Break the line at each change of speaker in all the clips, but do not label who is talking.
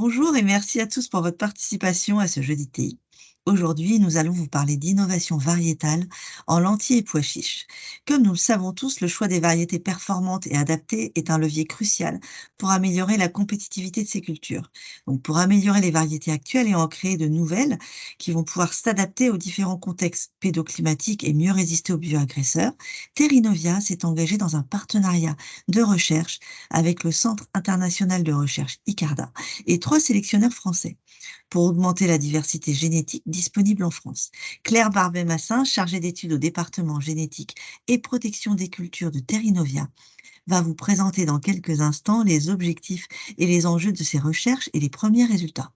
Bonjour et merci à tous pour votre participation à ce Jeudi TI. Aujourd'hui, nous allons vous parler d'innovation variétale en lentilles et pois chiches. Comme nous le savons tous, le choix des variétés performantes et adaptées est un levier crucial pour améliorer la compétitivité de ces cultures. Donc, pour améliorer les variétés actuelles et en créer de nouvelles qui vont pouvoir s'adapter aux différents contextes pédoclimatiques et mieux résister aux bioagresseurs, Terrinovia s'est engagé dans un partenariat de recherche avec le Centre international de recherche ICARDA et 3 sélectionneurs français pour augmenter la diversité génétique disponible en France. Claire Barbet-Massin, chargée d'études au département génétique et protection des cultures de Terrinovia, va vous présenter dans quelques instants les objectifs et les enjeux de ces recherches et les premiers résultats.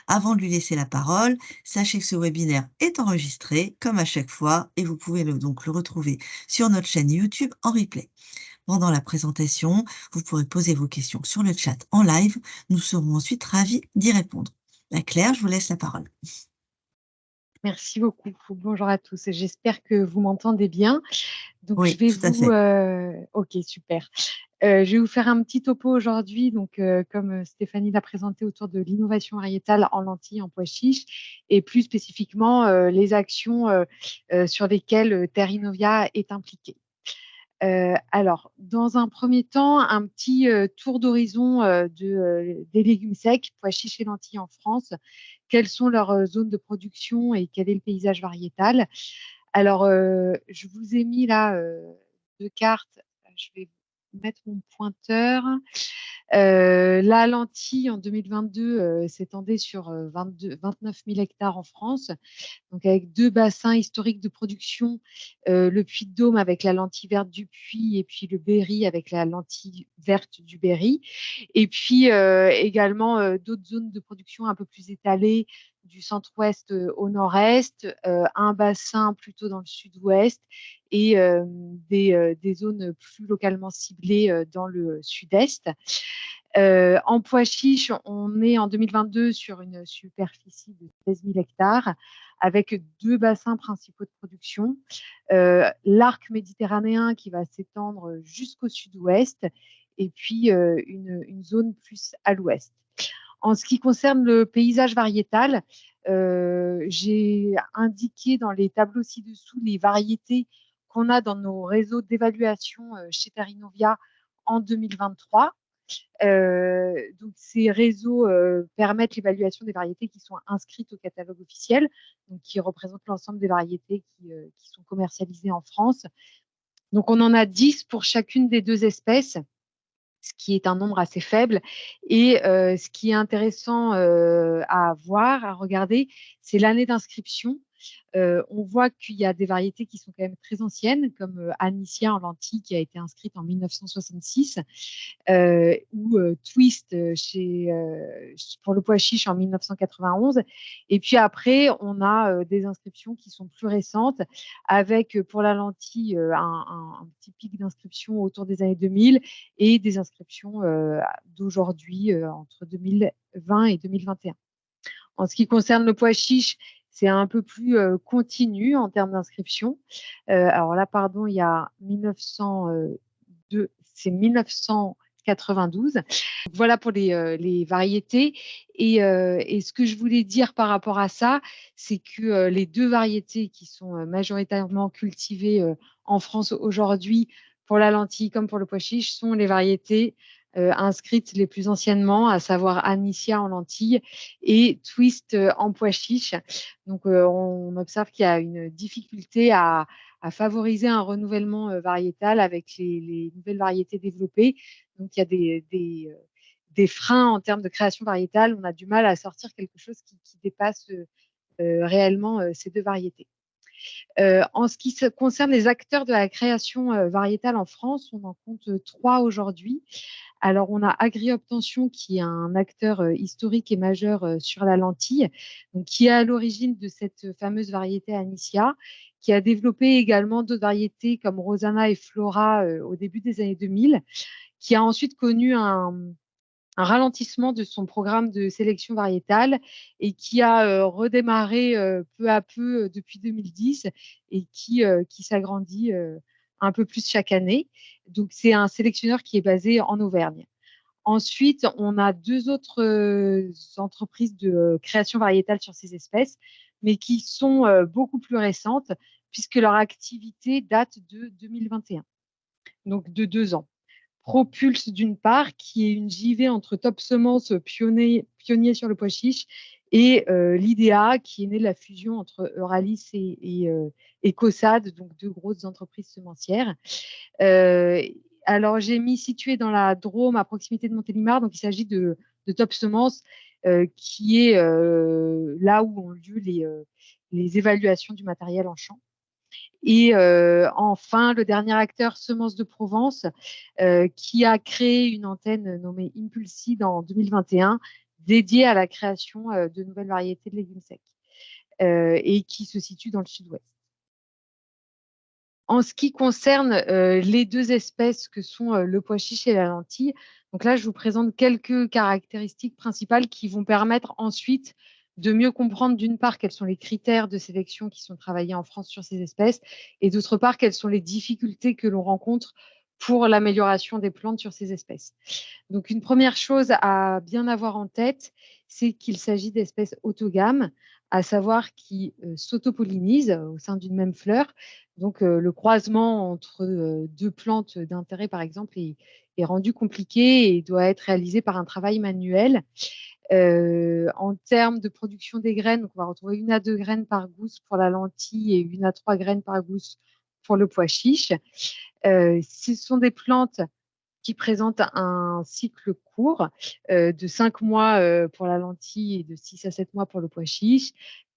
Avant de lui laisser la parole, sachez que ce webinaire est enregistré, comme à chaque fois, et vous pouvez donc le retrouver sur notre chaîne YouTube en replay. Pendant la présentation, vous pourrez poser vos questions sur le chat en live. Nous serons ensuite ravis d'y répondre. Claire, je vous laisse la parole.
Merci beaucoup. Bonjour à tous. J'espère que vous m'entendez bien. Donc,
Oui,
je vais
tout à fait.
Ok, super. Je vais vous faire un petit topo aujourd'hui. Donc, comme Stéphanie l'a présenté, autour de l'innovation variétale en lentilles, en pois chiches, et plus spécifiquement les actions sur lesquelles Terrinovia est impliquée. Alors, dans un premier temps, un petit tour d'horizon des légumes secs, pois chiches et lentilles en France. Quelles sont leurs zones de production et quel est le paysage variétal? Alors, je vous ai mis là deux cartes. Je vais mettre mon pointeur. La lentille en 2022 s'étendait sur 29 000 hectares en France, donc avec deux bassins historiques de production, le Puy-de-Dôme avec la lentille verte du Puy et puis le Berry avec la lentille verte du Berry. Et puis également d'autres zones de production un peu plus étalées du centre-ouest au nord-est, un bassin plutôt dans le sud-ouest et des zones plus localement ciblées dans le sud-est. En pois chiches, on est en 2022 sur une superficie de 16 000 hectares avec deux bassins principaux de production. L'arc méditerranéen qui va s'étendre jusqu'au sud-ouest et puis une zone plus à l'ouest. En ce qui concerne le paysage variétal, j'ai indiqué dans les tableaux ci-dessous les variétés qu'on a dans nos réseaux d'évaluation chez Terrinovia en 2023. Donc, ces réseaux permettent l'évaluation des variétés qui sont inscrites au catalogue officiel, donc qui représentent l'ensemble des variétés qui sont commercialisées en France. Donc, on en a 10 pour chacune des deux espèces, ce qui est un nombre assez faible. Et ce qui est intéressant à voir, à regarder, c'est l'année d'inscription. On voit qu'il y a des variétés qui sont quand même très anciennes, comme Anicia en lentilles qui a été inscrite en 1966, ou Twist pour le pois chiche en 1991. Et puis après, on a des inscriptions qui sont plus récentes, avec pour la lentille un petit pic d'inscription autour des années 2000 et des inscriptions d'aujourd'hui entre 2020 et 2021. En ce qui concerne le pois chiche, c'est un peu plus continu en termes d'inscription. Alors là, pardon, il y a 1902, c'est 1992. Donc voilà pour les variétés. Et ce que je voulais dire par rapport à ça, c'est que les deux variétés qui sont majoritairement cultivées en France aujourd'hui, pour la lentille comme pour le pois chiche, sont les variétés inscrites les plus anciennement, à savoir Anicia en lentilles et Twist en pois chiche. Donc, on observe qu'il y a une difficulté à favoriser un renouvellement variétal avec les nouvelles variétés développées. Donc, il y a des freins en termes de création variétale. On a du mal à sortir quelque chose qui dépasse réellement ces deux variétés. En ce qui concerne les acteurs de la création variétale en France, on en compte 3 aujourd'hui. Alors, on a Agri-Obtention, qui est un acteur historique et majeur sur la lentille, donc, qui est à l'origine de cette fameuse variété Anicia, qui a développé également d'autres variétés comme Rosanna et Flora au début des années 2000, qui a ensuite connu un ralentissement de son programme de sélection variétale et qui a redémarré peu à peu depuis 2010 et qui s'agrandit un peu plus chaque année. Donc, c'est un sélectionneur qui est basé en Auvergne. Ensuite, on a 2 autres entreprises de création variétale sur ces espèces, mais qui sont beaucoup plus récentes, puisque leur activité date de 2021, donc de 2 ans. Propulse, d'une part, qui est une JV entre Top Semence, pionnier sur le pois chiche, et l'IDEA, qui est née de la fusion entre Euralis et Caussade, donc 2 grosses entreprises semencières. Alors, j'ai mis situé dans la Drôme, à proximité de Montélimar. Donc, il s'agit de Top Semence, qui est là où ont lieu les évaluations du matériel en champ. Et enfin, le dernier acteur, Semences de Provence, qui a créé une antenne nommée Impulside en 2021, dédiée à la création de nouvelles variétés de légumes secs, et qui se situe dans le sud-ouest. En ce qui concerne les 2 espèces que sont le pois chiche et la lentille, donc là, je vous présente quelques caractéristiques principales qui vont permettre ensuite de mieux comprendre, d'une part, quels sont les critères de sélection qui sont travaillés en France sur ces espèces, et d'autre part, quelles sont les difficultés que l'on rencontre pour l'amélioration des plantes sur ces espèces. Donc, une première chose à bien avoir en tête, c'est qu'il s'agit d'espèces autogames, à savoir qui s'autopollinisent au sein d'une même fleur. Donc, le croisement entre 2 plantes d'intérêt, par exemple, est rendu compliqué et doit être réalisé par un travail manuel. En termes de production des graines, donc on va retrouver 1 à 2 graines par gousse pour la lentille et 1 à 3 graines par gousse pour le pois chiche. Ce sont des plantes qui présentent un cycle court de 5 mois pour la lentille et de 6 à 7 mois pour le pois chiche.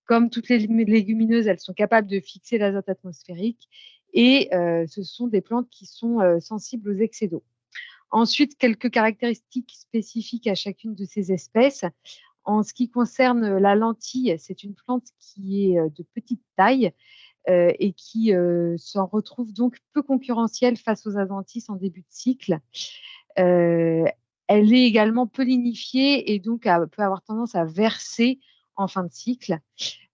Comme toutes les légumineuses, elles sont capables de fixer l'azote atmosphérique, et ce sont des plantes qui sont sensibles aux excès d'eau. Ensuite, quelques caractéristiques spécifiques à chacune de ces espèces. En ce qui concerne la lentille, c'est une plante qui est de petite taille et qui s'en retrouve donc peu concurrentielle face aux adventices en début de cycle. Elle est également peu lignifiée et donc peut avoir tendance à verser en fin de cycle.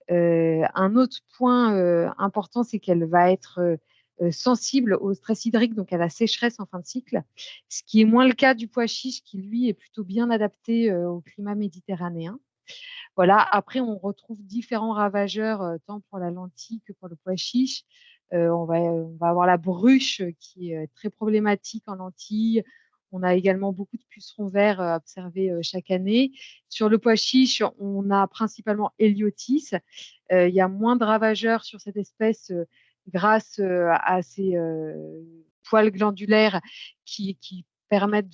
Un autre point important, c'est qu'elle va être sensible au stress hydrique, donc à la sécheresse en fin de cycle, ce qui est moins le cas du pois chiche, qui lui est plutôt bien adapté au climat méditerranéen. Voilà. Après, on retrouve différents ravageurs, tant pour la lentille que pour le pois chiche. On va avoir la bruche qui est très problématique en lentille. On a également beaucoup de pucerons verts observés chaque année. Sur le pois chiche, on a principalement Héliotis. Il y a moins de ravageurs sur cette espèce grâce à ces poils glandulaires qui permettent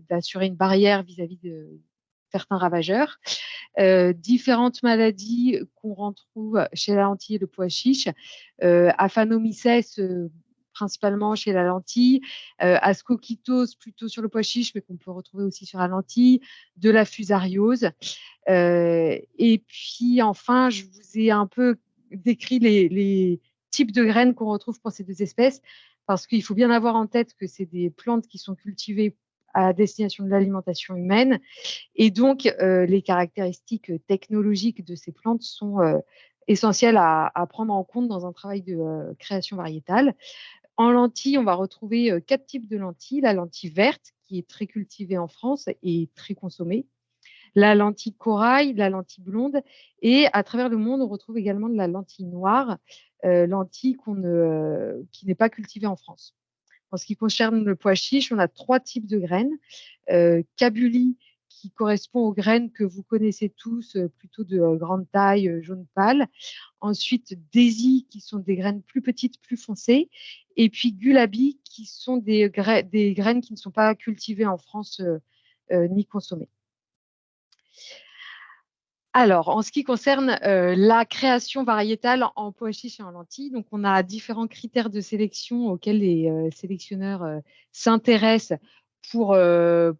d'assurer une barrière vis-à-vis de certains ravageurs. Différentes maladies qu'on retrouve chez la lentille et le pois chiche, aphanomycès principalement chez la lentille, ascochytose plutôt sur le pois chiche, mais qu'on peut retrouver aussi sur la lentille, de la fusariose. Et puis enfin, je vous ai un peu décrit les types de graines qu'on retrouve pour ces 2 espèces, parce qu'il faut bien avoir en tête que c'est des plantes qui sont cultivées à destination de l'alimentation humaine, et donc les caractéristiques technologiques de ces plantes sont essentielles à prendre en compte dans un travail de création variétale. En lentille, on va retrouver 4 types de lentilles. La lentille verte, qui est très cultivée en France et très consommée, la lentille corail, la lentille blonde, et à travers le monde, on retrouve également de la lentille noire, lentille qui n'est pas cultivée en France. En ce qui concerne le pois chiche, on a 3 types de graines. Kabuli, qui correspond aux graines que vous connaissez tous, plutôt de grande taille, jaune pâle. Ensuite, Daisy, qui sont des graines plus petites, plus foncées. Et puis Gulabi, qui sont des graines qui ne sont pas cultivées en France ni consommées. Alors, en ce qui concerne la création variétale en pois chiche et en lentilles, donc on a différents critères de sélection auxquels les sélectionneurs s'intéressent pour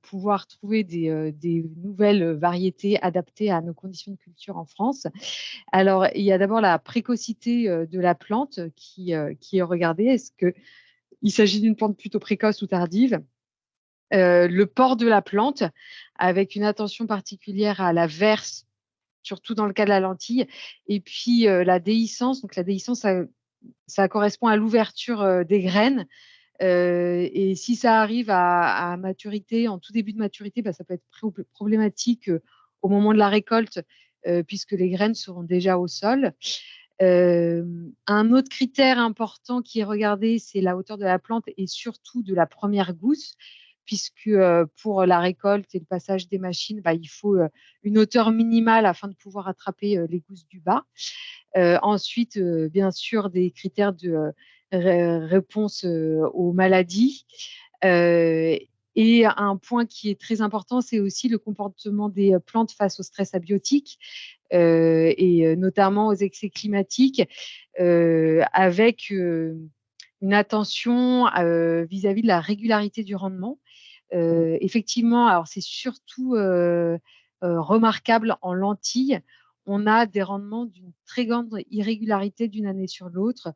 pouvoir trouver des nouvelles variétés adaptées à nos conditions de culture en France. Alors, il y a d'abord la précocité de la plante qui est regardée. Est-ce qu'il s'agit d'une plante plutôt précoce ou tardive? Le port de la plante, avec une attention particulière à la verse, surtout dans le cas de la lentille, et puis la déhiscence. Donc la déhiscence, ça correspond à l'ouverture des graines, Et si ça arrive à maturité, en tout début de maturité, ça peut être problématique au moment de la récolte, puisque les graines seront déjà au sol. Un autre critère important qui est regardé, c'est la hauteur de la plante et surtout de la première gousse, puisque pour la récolte et le passage des machines, il faut une hauteur minimale afin de pouvoir attraper les gousses du bas. Ensuite, bien sûr, des critères de réponse aux maladies. Et un point qui est très important, c'est aussi le comportement des plantes face au stress abiotique et notamment aux excès climatiques, avec une attention vis-à-vis de la régularité du rendement. Effectivement, alors c'est surtout remarquable en lentilles. On a des rendements d'une très grande irrégularité d'une année sur l'autre,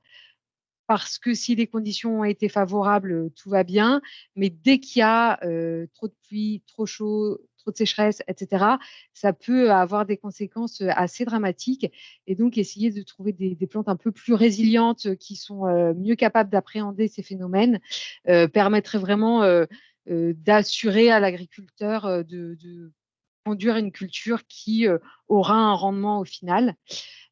parce que si les conditions ont été favorables, tout va bien. Mais dès qu'il y a trop de pluie, trop chaud, trop de sécheresse, etc., ça peut avoir des conséquences assez dramatiques. Et donc, essayer de trouver des plantes un peu plus résilientes qui sont mieux capables d'appréhender ces phénomènes permettrait vraiment d'assurer à l'agriculteur de conduire une culture qui aura un rendement au final.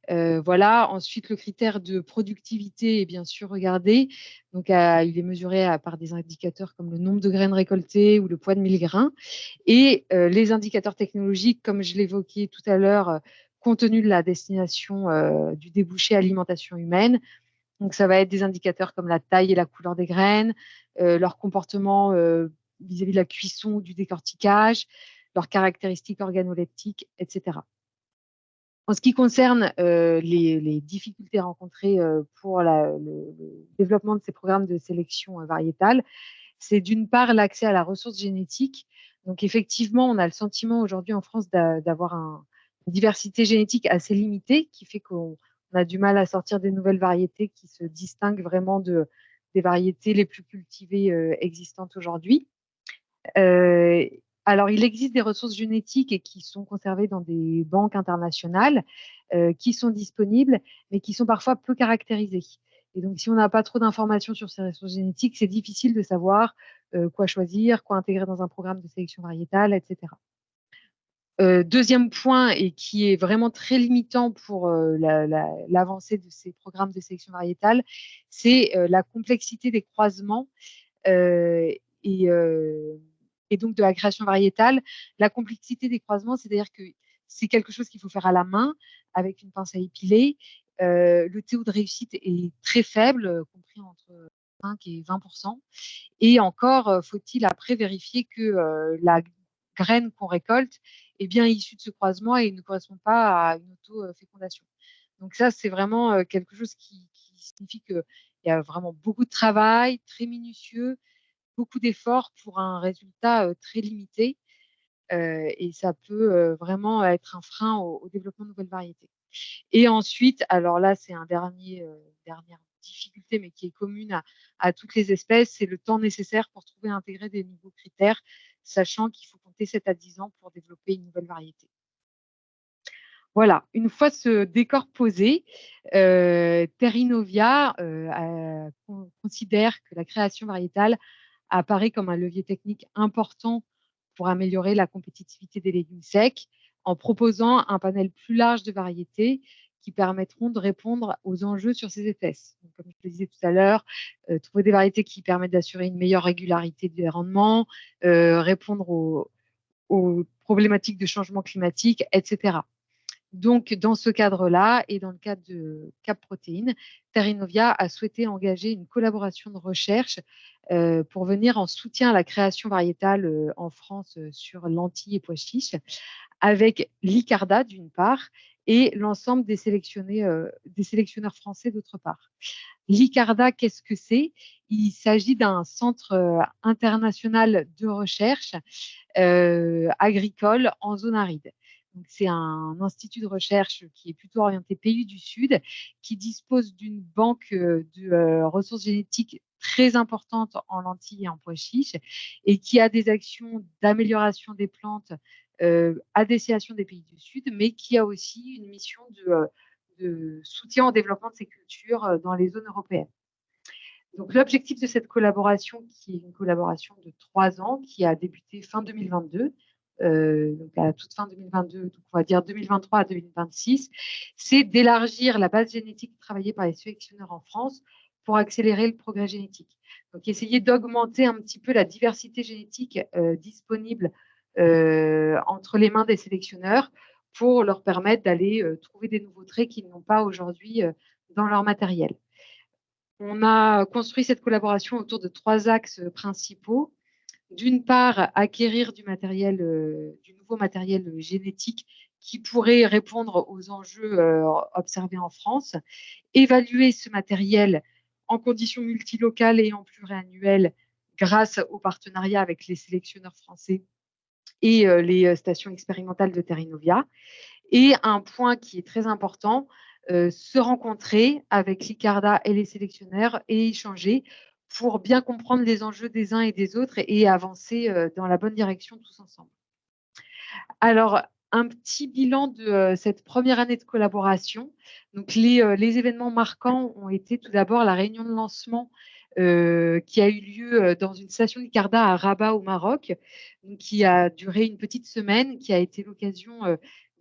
Voilà. Ensuite, le critère de productivité est bien sûr regardé. Donc, il est mesuré par des indicateurs comme le nombre de graines récoltées ou le poids de 1000 grains. Et les indicateurs technologiques, comme je l'évoquais tout à l'heure, compte tenu de la destination du débouché alimentation humaine. Donc, ça va être des indicateurs comme la taille et la couleur des graines, leur comportement vis-à-vis de la cuisson ou du décortiquage, leurs caractéristiques organoleptiques, etc. En ce qui concerne les difficultés rencontrées pour le développement de ces programmes de sélection variétale, c'est d'une part l'accès à la ressource génétique. Donc effectivement, on a le sentiment aujourd'hui en France d'avoir une diversité génétique assez limitée, qui fait qu'on a du mal à sortir des nouvelles variétés qui se distinguent vraiment des variétés les plus cultivées existantes aujourd'hui. Euh, alors, il existe des ressources génétiques et qui sont conservées dans des banques internationales qui sont disponibles, mais qui sont parfois peu caractérisées. Et donc, si on n'a pas trop d'informations sur ces ressources génétiques, c'est difficile de savoir quoi choisir, quoi intégrer dans un programme de sélection variétale, etc. Deuxième point, et qui est vraiment très limitant pour l'avancée de ces programmes de sélection variétale, c'est la complexité des croisements euh, et, euh, et donc de la création variétale. La complexité des croisements, c'est-à-dire que c'est quelque chose qu'il faut faire à la main avec une pince à épiler. Le taux de réussite est très faible, compris entre 5 et 20%. Et encore, faut-il après vérifier que la graine qu'on récolte est bien issue de ce croisement et ne correspond pas à une auto-fécondation. Donc ça, c'est vraiment quelque chose qui signifie qu'il y a vraiment beaucoup de travail, très minutieux, beaucoup d'efforts pour un résultat très limité. Et ça peut vraiment être un frein au développement de nouvelles variétés. Et ensuite, alors là, c'est dernière difficulté, mais qui est commune à toutes les espèces, c'est le temps nécessaire pour trouver et intégrer des nouveaux critères, sachant qu'il faut compter 7 à 10 ans pour développer une nouvelle variété. Voilà, une fois ce décor posé, Terrinovia considère que la création variétale apparaît comme un levier technique important pour améliorer la compétitivité des légumes secs en proposant un panel plus large de variétés qui permettront de répondre aux enjeux sur ces espèces. Donc, comme je le disais tout à l'heure, trouver des variétés qui permettent d'assurer une meilleure régularité des rendements, répondre aux problématiques de changement climatique, etc. Donc, dans ce cadre-là et dans le cadre de Cap Protéines, Terrinovia a souhaité engager une collaboration de recherche pour venir en soutien à la création variétale en France sur lentilles et pois chiches, avec l'ICARDA d'une part et l'ensemble des sélectionneurs français d'autre part. L'ICARDA, qu'est-ce que c'est? Il s'agit d'un centre international de recherche agricole en zone aride. C'est un institut de recherche qui est plutôt orienté pays du Sud, qui dispose d'une banque de ressources génétiques très importante en lentilles et en pois chiches, et qui a des actions d'amélioration des plantes à destination des pays du Sud, mais qui a aussi une mission de soutien au développement de ces cultures dans les zones européennes. Donc, l'objectif de cette collaboration, qui est une collaboration de 3 ans, qui a débuté fin 2022, donc à la toute fin 2022, donc on va dire 2023 à 2026, c'est d'élargir la base génétique travaillée par les sélectionneurs en France pour accélérer le progrès génétique. Donc, essayer d'augmenter un petit peu la diversité génétique disponible entre les mains des sélectionneurs pour leur permettre d'aller trouver des nouveaux traits qu'ils n'ont pas aujourd'hui dans leur matériel. On a construit cette collaboration autour de 3 axes principaux. D'une part, acquérir du nouveau matériel génétique qui pourrait répondre aux enjeux observés en France, évaluer ce matériel en conditions multilocales et en pluriannuelles grâce au partenariat avec les sélectionneurs français et les stations expérimentales de Terrinovia. Et un point qui est très important, se rencontrer avec l'ICARDA et les sélectionneurs et échanger pour bien comprendre les enjeux des uns et des autres et avancer dans la bonne direction tous ensemble. Alors, un petit bilan de cette première année de collaboration. Donc, les événements marquants ont été tout d'abord la réunion de lancement qui a eu lieu dans une station d'ICARDA à Rabat au Maroc, donc, qui a duré une petite semaine, qui a été l'occasion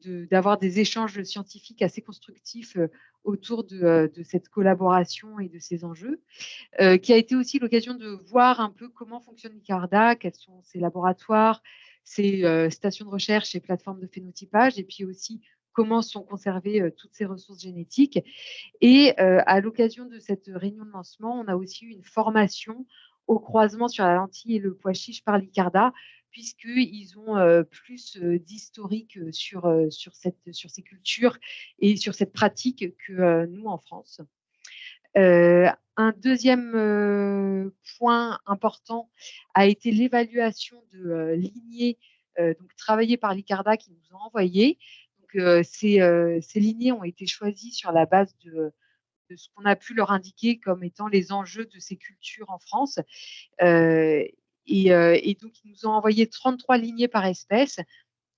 d'avoir des échanges scientifiques assez constructifs autour de cette collaboration et de ces enjeux, qui a été aussi l'occasion de voir un peu comment fonctionne l'ICARDA, quels sont ses laboratoires, ses stations de recherche et plateformes de phénotypage, et puis aussi comment sont conservées toutes ces ressources génétiques. Et à l'occasion de cette réunion de lancement, on a aussi eu une formation au croisement sur la lentille et le pois chiche par l'ICARDA, puisqu'ils ont plus d'historique sur ces cultures et sur cette pratique que nous en France. Un deuxième point important a été l'évaluation de lignées donc travaillées par l'ICARDA qui nous ont envoyées. Donc, ces lignées ont été choisies sur la base de ce qu'on a pu leur indiquer comme étant les enjeux de ces cultures en France. Et donc, ils nous ont envoyé 33 lignées par espèce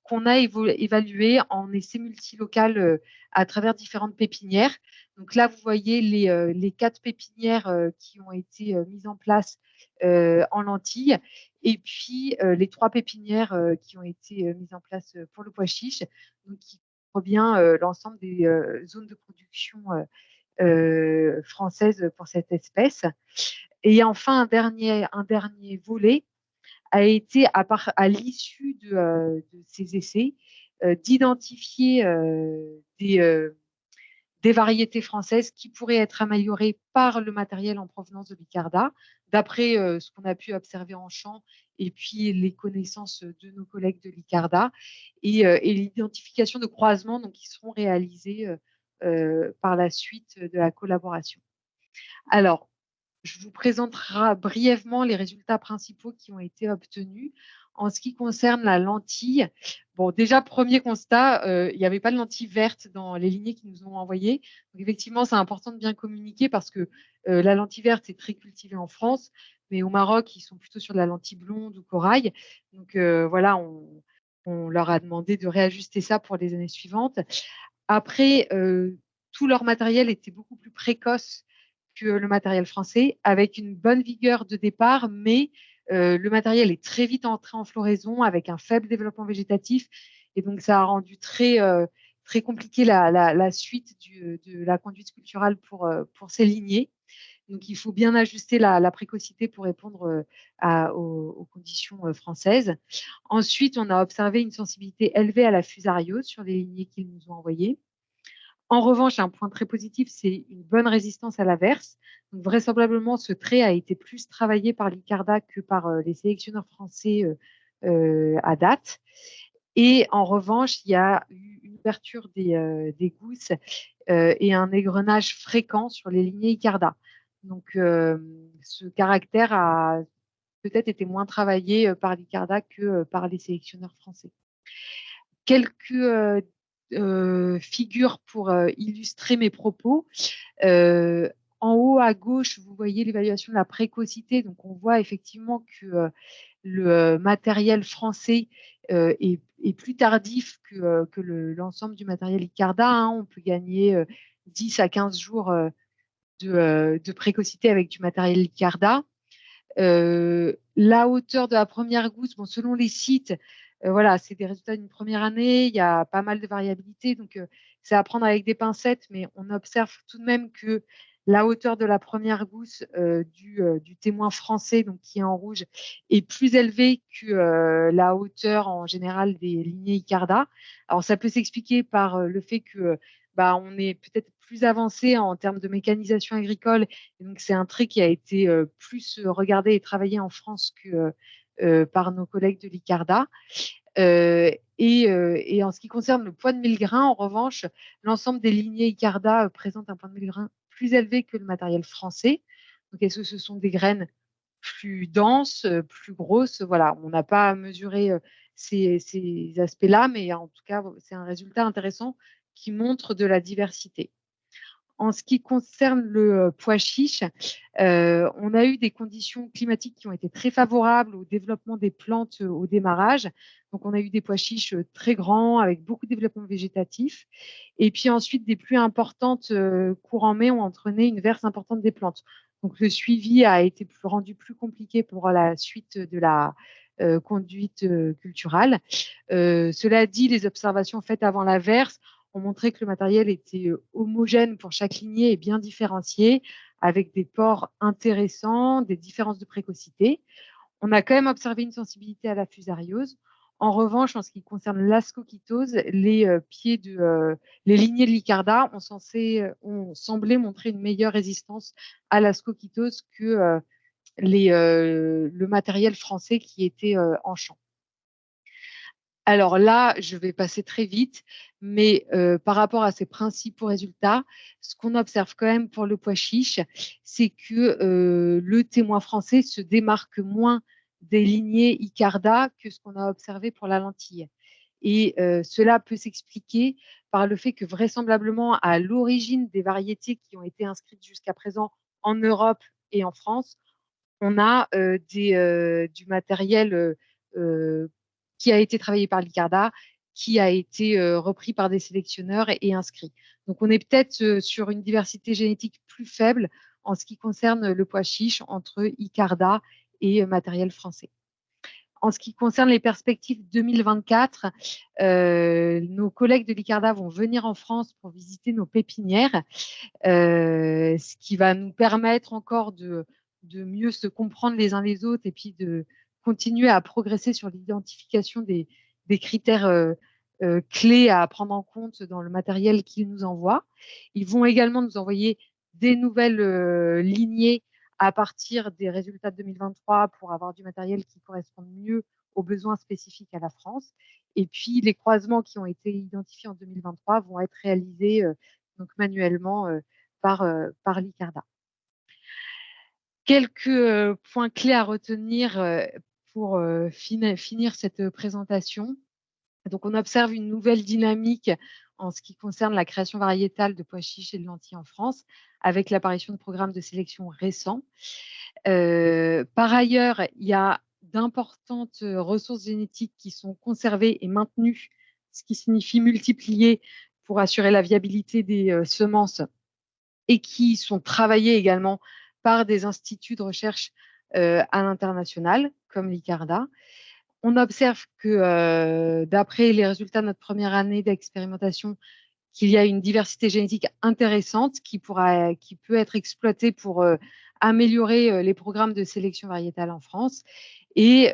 qu'on a évalué en essai multilocal à travers différentes pépinières. Donc là, vous voyez les 4 pépinières qui ont été mises en place en lentilles, et puis les 3 pépinières qui ont été mises en place pour le pois chiche, donc qui couvrent bien l'ensemble des zones de production françaises pour cette espèce. Et enfin, un dernier volet a été, à l'issue de ces essais, d'identifier des variétés françaises qui pourraient être améliorées par le matériel en provenance de l'ICARDA, d'après ce qu'on a pu observer en champ et puis les connaissances de nos collègues de l'ICARDA, et l'identification de croisements donc, qui seront réalisés par la suite de la collaboration. Alors, je vous présenterai brièvement les résultats principaux qui ont été obtenus. En ce qui concerne la lentille, bon, déjà, premier constat, il n'y avait pas de lentille verte dans les lignées qui nous ont envoyées. Donc, effectivement, c'est important de bien communiquer parce que la lentille verte est très cultivée en France, mais au Maroc, ils sont plutôt sur de la lentille blonde ou corail. Donc, voilà, on leur a demandé de réajuster ça pour les années suivantes. Après, tout leur matériel était beaucoup plus précoce que le matériel français, avec une bonne vigueur de départ, mais le matériel est très vite entré en floraison avec un faible développement végétatif, et donc ça a rendu très compliqué la suite de la conduite culturale pour ces lignées. Donc il faut bien ajuster la précocité pour répondre aux conditions françaises. Ensuite, on a observé une sensibilité élevée à la fusariose sur les lignées qu'ils nous ont envoyées. En revanche, un point très positif, c'est une bonne résistance à l'averse. Donc, vraisemblablement, ce trait a été plus travaillé par l'ICARDA que par les sélectionneurs français à date. Et en revanche, il y a eu une ouverture des gousses et un égrenage fréquent sur les lignées ICARDA. Donc, ce caractère a peut-être été moins travaillé par l'ICARDA que par les sélectionneurs français. Quelques figures pour illustrer mes propos. En haut à gauche, vous voyez l'évaluation de la précocité. Donc, on voit effectivement que le matériel français est plus tardif que l'ensemble du matériel ICARDA. On peut gagner 10 à 15 jours de précocité avec du matériel Licarda. La hauteur de la première gousse, bon, selon les sites, voilà, c'est des résultats d'une première année, il y a pas mal de variabilité, donc c'est à prendre avec des pincettes, mais on observe tout de même que la hauteur de la première gousse du témoin français, donc qui est en rouge, est plus élevée que la hauteur en général des lignées Icarda. Alors ça peut s'expliquer par le fait que bah, on est peut-être plus avancé en termes de mécanisation agricole. Et donc, c'est un trait qui a été plus regardé et travaillé en France que par nos collègues de l'ICARDA. Et en ce qui concerne le poids de 1000 grains, en revanche, l'ensemble des lignées ICARDA présentent un poids de 1000 grains plus élevé que le matériel français. Donc, est-ce que ce sont des graines plus denses, plus grosses? Voilà, on n'a pas mesuré ces aspects-là, mais en tout cas, c'est un résultat intéressant qui montre de la diversité. En ce qui concerne le pois chiche, on a eu des conditions climatiques qui ont été très favorables au développement des plantes au démarrage. Donc, on a eu des pois chiches très grands avec beaucoup de développement végétatif. Et puis ensuite, des pluies importantes courant mai ont entraîné une verse importante des plantes. Donc, le suivi a été rendu plus compliqué pour la suite de la conduite culturale. Cela dit, les observations faites avant la verse ont montré que le matériel était homogène pour chaque lignée et bien différencié, avec des pores intéressants, des différences de précocité. On a quand même observé une sensibilité à la fusariose. En revanche, en ce qui concerne l'ascoquitose, les les lignées de l'Icarda ont semblé montrer une meilleure résistance à l'ascoquitose que le matériel français qui était en champ. Alors là, je vais passer très vite, mais par rapport à ces principaux résultats, ce qu'on observe quand même pour le pois chiche, c'est que le témoin français se démarque moins des lignées Icarda que ce qu'on a observé pour la lentille. Et cela peut s'expliquer par le fait que vraisemblablement, à l'origine des variétés qui ont été inscrites jusqu'à présent en Europe et en France, on a du matériel qui a été travaillé par l'ICARDA, qui a été repris par des sélectionneurs et inscrit. Donc, on est peut-être sur une diversité génétique plus faible en ce qui concerne le pois chiche entre ICARDA et matériel français. En ce qui concerne les perspectives 2024, nos collègues de l'ICARDA vont venir en France pour visiter nos pépinières, ce qui va nous permettre encore de mieux se comprendre les uns les autres et puis de continuer à progresser sur l'identification des critères clés à prendre en compte dans le matériel qu'ils nous envoient. Ils vont également nous envoyer des nouvelles lignées à partir des résultats de 2023 pour avoir du matériel qui corresponde mieux aux besoins spécifiques à la France. Et puis, les croisements qui ont été identifiés en 2023 vont être réalisés donc manuellement par l'ICARDA. Quelques points clés à retenir pour finir cette présentation. Donc, on observe une nouvelle dynamique en ce qui concerne la création variétale de pois chiches et de lentilles en France, avec l'apparition de programmes de sélection récents. Par ailleurs, il y a d'importantes ressources génétiques qui sont conservées et maintenues, ce qui signifie multiplier pour assurer la viabilité des semences et qui sont travaillées également par des instituts de recherche à l'international, comme l'ICARDA. On observe que, d'après les résultats de notre première année d'expérimentation, qu'il y a une diversité génétique intéressante qui peut être exploitée pour améliorer les programmes de sélection variétale en France. Et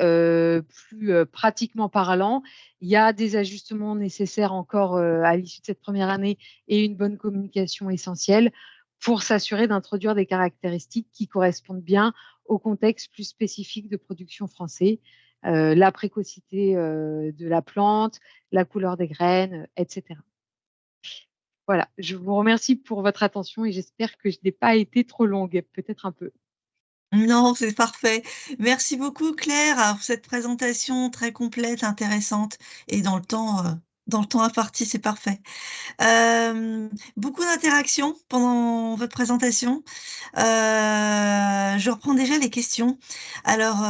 plus pratiquement parlant, il y a des ajustements nécessaires encore à l'issue de cette première année et une bonne communication essentielle pour s'assurer d'introduire des caractéristiques qui correspondent bien au contexte plus spécifique de production français, la précocité de la plante, la couleur des graines, etc. Voilà, je vous remercie pour votre attention et j'espère que je n'ai pas été trop longue, peut-être un peu.
Non, c'est parfait. Merci beaucoup Claire, pour cette présentation très complète, intéressante et dans le temps, dans le temps imparti, c'est parfait. Beaucoup d'interactions pendant votre présentation. Je reprends déjà les questions. Alors,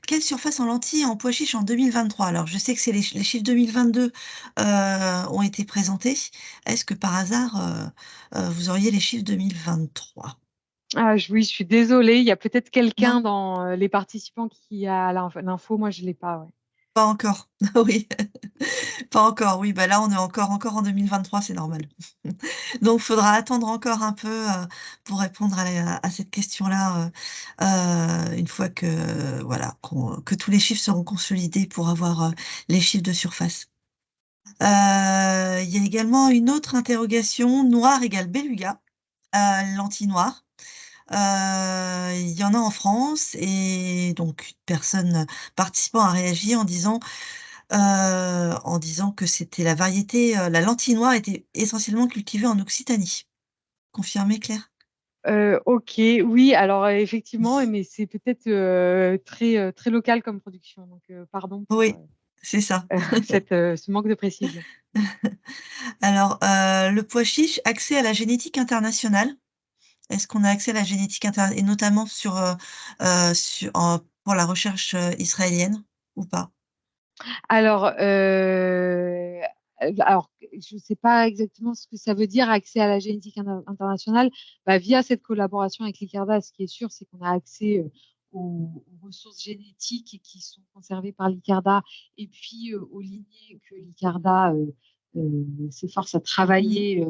quelle surface en lentilles et en pois chiches en 2023? Alors, je sais que c'est les chiffres 2022 ont été présentés. Est-ce que par hasard, vous auriez les chiffres 2023?
Ah, oui, je suis désolée. Il y a peut-être
Non,
quelqu'un dans les participants qui a l'info. Moi, je ne l'ai pas. Ouais.
pas encore. Oui, pas encore. Oui, bah là, on est encore en 2023, c'est normal. Donc, faudra attendre encore un peu, pour répondre à cette question-là, une fois que, voilà, que tous les chiffres seront consolidés pour avoir, les chiffres de surface. Il y a également une autre interrogation: noir égale beluga, lentilles noires. Il y en a en France et donc une personne participant a réagi en disant que c'était la variété, la lentille noire était essentiellement cultivée en Occitanie. Confirmé, Claire?
Ok, oui, alors effectivement, mais c'est peut-être très local comme production. Donc, pardon pour
Oui, c'est ça.
ce manque de précision.
Alors, le pois chiche, accès à la génétique internationale. Est-ce qu'on a accès à la génétique et notamment pour la recherche, israélienne ou pas?
Alors, je ne sais pas exactement ce que ça veut dire, accès à la génétique internationale. Bah, via cette collaboration avec l'ICARDA, ce qui est sûr, c'est qu'on a accès aux ressources génétiques qui sont conservées par l'ICARDA et puis aux lignées que l'ICARDA s'efforce à
Mmh.
travailler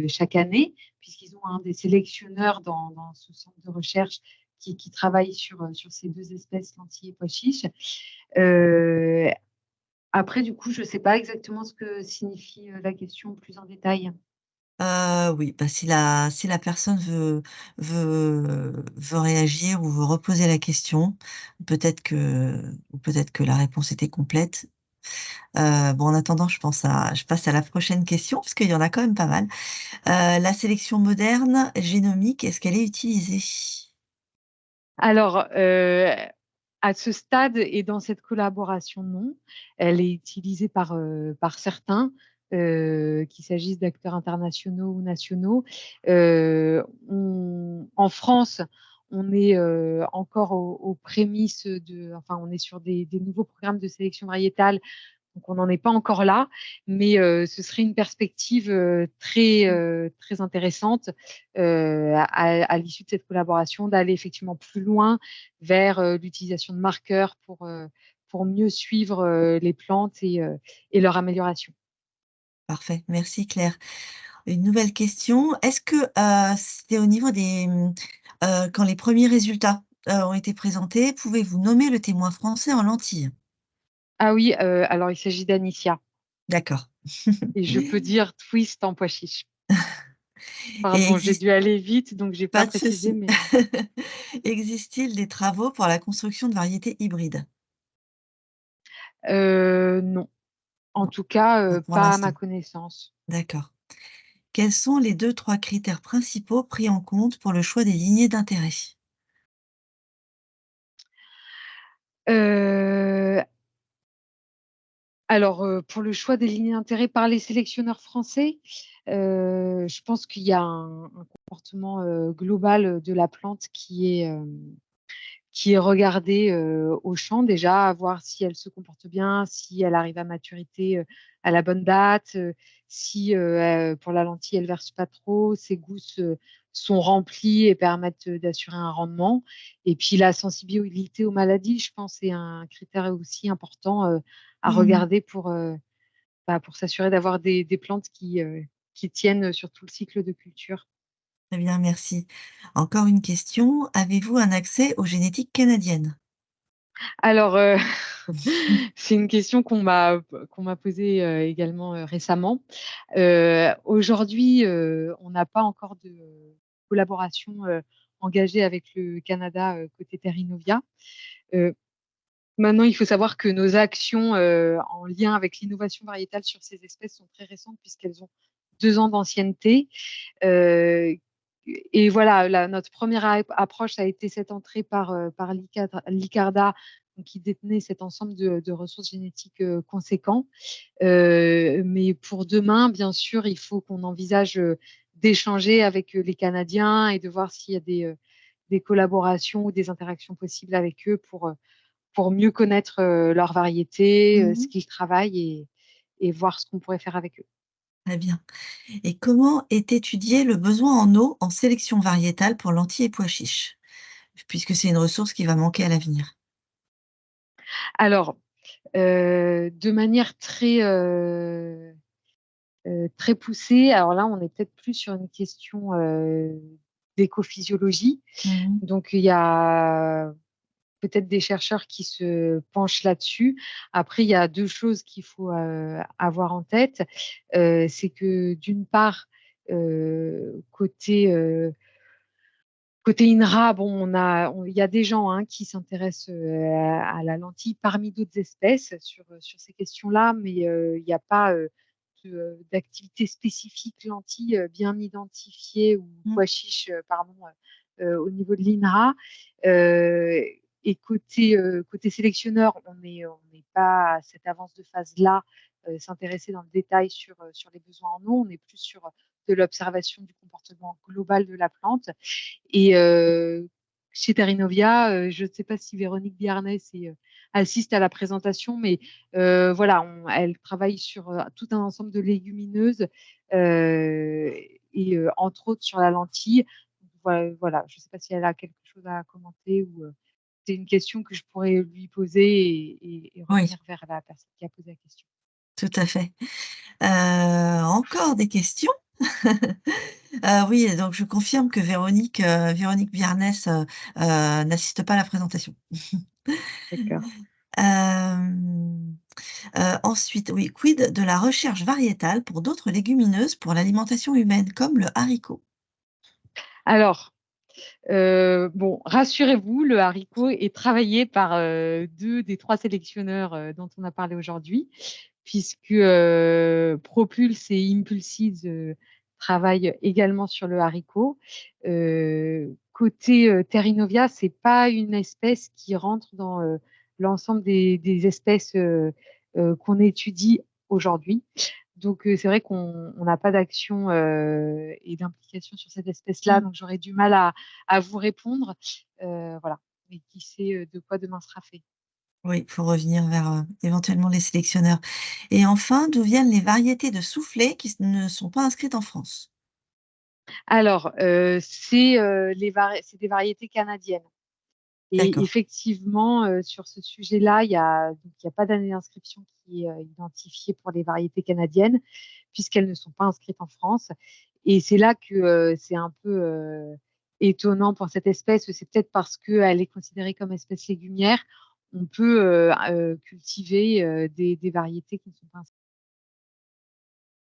chaque année, puisqu'ils ont un des sélectionneurs dans ce centre de recherche qui travaille sur ces deux espèces, lentilles et pois chiches. Euh, Après, du coup, je ne sais pas exactement ce que signifie la question plus en détail.
Oui, bah, si la personne veut réagir ou veut reposer la question, peut-être que la réponse était complète. Bon, en attendant, je passe à la prochaine question, parce qu'il y en a quand même pas mal. La sélection moderne génomique, est-ce qu'elle est utilisée?
Alors, à ce stade et dans cette collaboration, non. Elle est utilisée par certains, qu'il s'agisse d'acteurs internationaux ou nationaux. En France, on est encore aux prémices enfin, on est sur des nouveaux programmes de sélection variétale. Donc, on n'en est pas encore là, mais ce serait une perspective très intéressante à l'issue de cette collaboration, d'aller effectivement plus loin vers l'utilisation de marqueurs pour mieux suivre les plantes et leur amélioration.
Parfait, merci Claire. Une nouvelle question, est-ce que, c'était au niveau quand les premiers résultats, ont été présentés, pouvez-vous nommer le témoin français en lentilles?
Ah oui, alors il s'agit d'Anicia
D'accord.
et je peux dire twist en pois chiche.
Et
Pardon, j'ai dû aller vite, donc j'ai pas
pas de
précisé,
souci.
mais
Existe-t-il des travaux pour la construction de variétés hybrides?
non. En
Non,
tout cas,
pas pour
pas à ma
l'instant.
connaissance.
D'accord. Quels sont les 2-3 critères principaux pris en compte pour le choix des lignées d'intérêt?
Euh, Alors, pour le choix des lignées d'intérêt par les sélectionneurs français, je pense qu'il y a un comportement global de la plante qui est regardé au champ déjà, à voir si elle se comporte bien, si elle arrive à maturité à la bonne date, si pour la lentille elle verse pas trop, ses gousses sont remplis et permettent d'assurer un rendement. Et puis la sensibilité aux maladies, je pense, est un critère aussi important à
Mmh.
regarder pour s'assurer d'avoir des plantes qui tiennent sur tout le cycle de culture.
Très bien, merci. Encore une question, avez-vous un accès aux génétiques canadiennes?
Alors, c'est une question qu'on m'a posée également récemment. Aujourd'hui, on n'a pas encore de collaboration engagée avec le Canada côté Terrinovia. Euh, Maintenant, il faut savoir que nos actions en lien avec l'innovation variétale sur ces espèces sont très récentes puisqu'elles ont 2 ans d'ancienneté. Euh, et voilà, notre première approche a été cette entrée par l'ICARDA donc qui détenait cet ensemble de ressources génétiques conséquents. Mais pour demain, bien sûr, il faut qu'on envisage d'échanger avec les Canadiens et de voir s'il y a des collaborations ou des interactions possibles avec eux pour mieux connaître leurs variétés, ce
Mmh.
qu'ils travaillent et voir ce qu'on pourrait faire avec eux.
Très bien. Et comment est étudié le besoin en eau en sélection variétale pour lentilles et pois chiches? Puisque c'est une ressource qui va manquer à l'avenir.
Alors, de manière très poussée, alors là, on est peut-être plus sur une question d'écophysiologie.
Mmh.
Donc, il y a peut-être des chercheurs qui se penchent là-dessus. Après, il y a 2 choses qu'il faut avoir en tête. C'est que d'une part, côté INRA, bon, il y a des gens qui s'intéressent à la lentille parmi d'autres espèces sur ces questions-là, mais il n'y a pas d'activité spécifique lentille bien identifiée ou
Mmh.
pois chiche, pardon, au niveau de l'INRA. Euh, et côté sélectionneur, on n'est pas à cette avance de phase-là, s'intéresser dans le détail sur les besoins en eau. On est plus sur de l'observation du comportement global de la plante. Et chez Terrinovia, je ne sais pas si Véronique Biarnès assiste à la présentation, mais voilà, elle travaille sur tout un ensemble de légumineuses et entre autres sur la lentille. Voilà, je ne sais pas si elle a quelque chose à commenter ou c'est une question que je pourrais lui poser et
Oui,
revenir vers la personne qui a posé la question.
tout à fait. Encore des questions? Oui, donc je confirme que Véronique Biarnès, n'assiste pas à la présentation.
D'accord.
Hem, ensuite, oui, quid de la recherche variétale pour d'autres légumineuses pour l'alimentation humaine, comme le haricot?
Alors, bon, rassurez-vous, le haricot est travaillé par 2 des 3 sélectionneurs dont on a parlé aujourd'hui, puisque Propulse et Impulsives travaillent également sur le haricot. Côté Terrinovia, c'est pas une espèce qui rentre dans l'ensemble des espèces qu'on étudie aujourd'hui. Donc, c'est vrai qu'on n'a pas d'action et d'implication sur cette espèce-là,
Mmh.
donc j'aurais du mal à vous répondre. Voilà, mais qui sait de quoi demain sera fait.
Oui, il faut revenir vers, éventuellement les sélectionneurs. Et enfin, d'où viennent les variétés de soufflés qui ne sont pas inscrites en France?
Alors, c'est des variétés canadiennes et
D'accord.
effectivement, sur ce sujet-là, il y a pas d'année d'inscription qui est identifiée pour les variétés canadiennes puisqu'elles ne sont pas inscrites en France et c'est là que, c'est un peu, étonnant pour cette espèce. C'est peut-être parce qu'elle est considérée comme espèce légumière. On peut, cultiver, des variétés qui ne sont pas inscrites.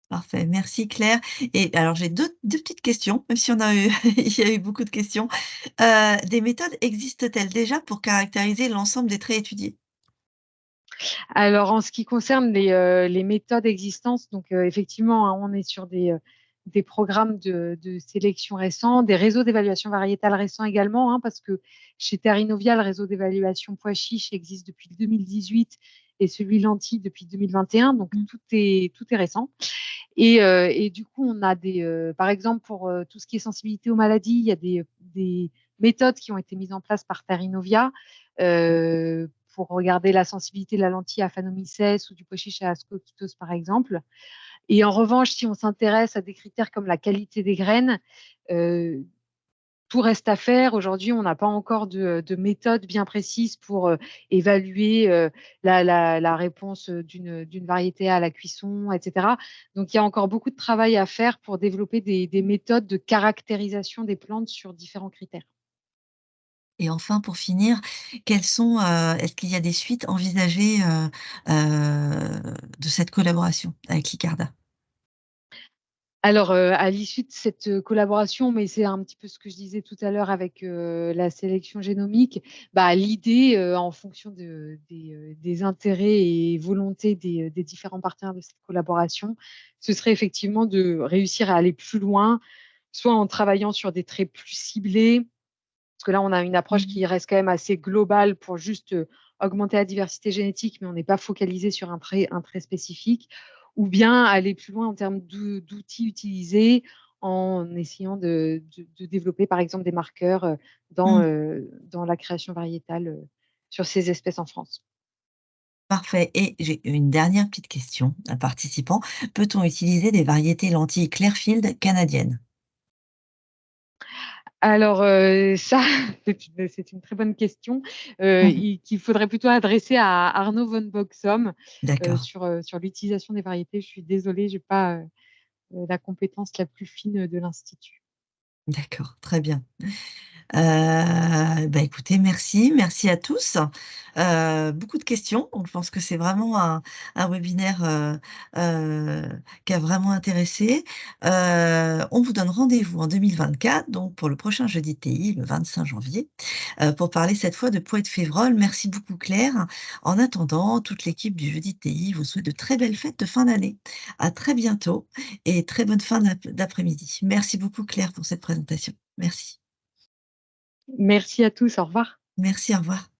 Parfait, merci Claire. Et alors j'ai deux petites questions, même si on a eu il y a eu beaucoup de questions. Des méthodes existent-elles déjà pour caractériser l'ensemble des traits étudiés?
Alors, en ce qui concerne les méthodes existantes, donc effectivement, on est sur des programmes de sélection récents, des réseaux d'évaluation variétale récents également, parce que chez Terrinovia, le réseau d'évaluation pois chiche existe depuis 2018 et celui lentille depuis 2021, donc
Mmh.
tout est récent. Et du coup, on a par exemple, pour tout ce qui est sensibilité aux maladies, il y a des méthodes qui ont été mises en place par Terrinovia pour regarder la sensibilité de la lentille à Phanomyces ou du pois chiche à Ascophytos, par exemple. Et en revanche, si on s'intéresse à des critères comme la qualité des graines, euh, tout reste à faire. Aujourd'hui, on n'a pas encore de méthode bien précise pour évaluer la réponse d'une variété à la cuisson, etc. Donc, il y a encore beaucoup de travail à faire pour développer des méthodes de caractérisation des plantes sur différents critères.
Et enfin, pour finir, est-ce qu'il y a des suites envisagées, de cette collaboration avec l'ICARDA?
Alors, à l'issue de cette collaboration, mais c'est un petit peu ce que je disais tout à l'heure avec la sélection génomique, bah, l'idée, en fonction des intérêts et volontés des différents partenaires de cette collaboration, ce serait effectivement de réussir à aller plus loin, soit en travaillant sur des traits plus ciblés, parce que là, on a une approche
Mmh.
qui reste quand même assez globale pour juste augmenter la diversité génétique, mais on n'est pas focalisé sur un trait spécifique, ou bien aller plus loin en termes d'outils utilisés en essayant de développer, par exemple, des marqueurs
Mmh.
dans la création variétale sur ces espèces en France.
Parfait et j'ai une dernière petite question, un participant. Peut-on utiliser des variétés lentilles Clearfield canadiennes?
Alors, ça, c'est une très bonne question,
Mmh.
qu'il faudrait plutôt adresser à Arnaud von Boxholm,
D'accord,
sur l'utilisation des variétés. Je suis désolée, j'ai pas, la compétence la plus fine de l'institut.
d'accord, très bien. Bah, écoutez, merci à tous. Beaucoup de questions, donc je pense que c'est vraiment un webinaire, qui a vraiment intéressé. On vous donne rendez-vous en 2024, donc pour le prochain Jeudi TI, le 25 janvier, pour parler cette fois de Poët-Févrole. Merci beaucoup Claire. En attendant, toute l'équipe du Jeudi TI vous souhaite de très belles fêtes de fin d'année. À très bientôt et très bonne fin d'après-midi. Merci beaucoup Claire pour cette présentation. Merci.
Merci à tous, au revoir.
Merci, au revoir.